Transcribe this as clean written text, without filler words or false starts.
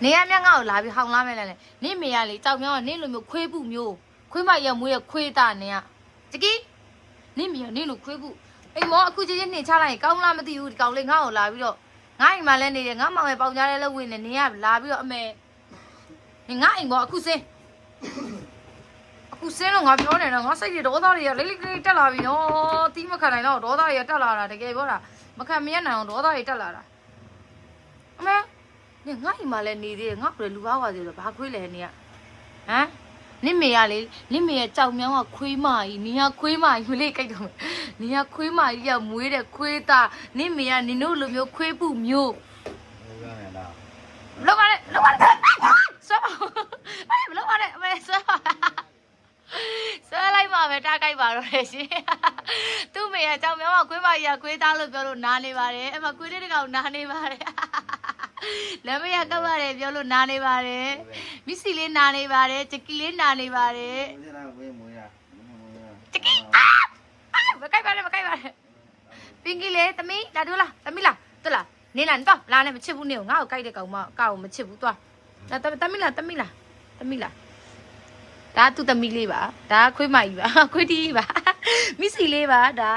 နေရမြငါ့ကိုလာပြီးဟောင်းလာမယ်လေနင့်မေရလေကြောက်မြောင်းကနင့်လိုမျိုးခွေးပုမျိုးခွေးမရမွေးရခွေးသားနေရတကီနင့်မေရနင့်လိုခွေးပုအိမ်မောအခုချင်းချင်းနှင်ချလိုက်ရင်ကောင်းလားမသိဘူးဒီကောင်လေးငါ့ကိုလာပြီးတော့ငါ့အိမ်မှာလဲနေတယ်ငါ့မောင်ရဲ့ပေါင်ကြားတဲ့လက်ဝင်နေနေရလာပြီးတော့အမေငါ့အိမ်မောအခုစင်းလို့ငါပြောနေတော့ငါစိတ်တွေဒေါသတွေကလိလိလိတက်လာပြီနော်တီးမခံနိုင်တော့ဒေါသတွေကတက်လာတာတကယ်ပြောတာမခံမရနိုင်အောင်ဒေါသတွေတက်လာတာအမေနင်ငါ့အိမ်မှာလဲနေသေးတယ်ငါ့ကိုလူဘာဝါသေးတယ်ဘာခွေးလဲနေရဟမ်နင့်မေရလေနင့်မေရကြောက်မြောင်းကခွေးမကြီးနင်ကခွေးမကြီးမလေးကြိုက်တော့နင်ကခွေးမကြီးကမွေးတဲ့ခွေးသားနင့်မေရနင်တို့လိုမျိုးခွေးပုမျိုးလောက်ပါနဲ့ဆောအဲ့မလောက်ပါနဲ့အမေဆောဆွဲလိုက်ပါပဲတားကြိုက်ပါတော့လေရှင်သူ့မေကကြောင်မြောင်းကခွေးမကြီးကခွေးသားလို့ပြောလို့နားနေပါတယ်အဲ့မှာခွေးတဲ့ကောင်နားနေပါတယ်လက်မရကောက်ရတယ်ပြောလို့နားနေပါတယ်မီစီလေးနားနေပါတယ်ချက်ကီလေးနားနေပါတယ်ချက်ကီမကြိုက်ပါနဲ့ပင်ကီလေးသမီးလာတို့လားသမီးလားတို့လားနေလားတော့လာနဲ့မချစ်ဘူးနေကိုငါ့ကိုကြိုက်တဲ့ကောင်မကောက်ကိုမချစ်ဘူးသွားလာသမီးလားဒါသူသမီးလေးပါဒါခွေးမကြီးပါခွေးတီးပါမီစီလေးပါဒါ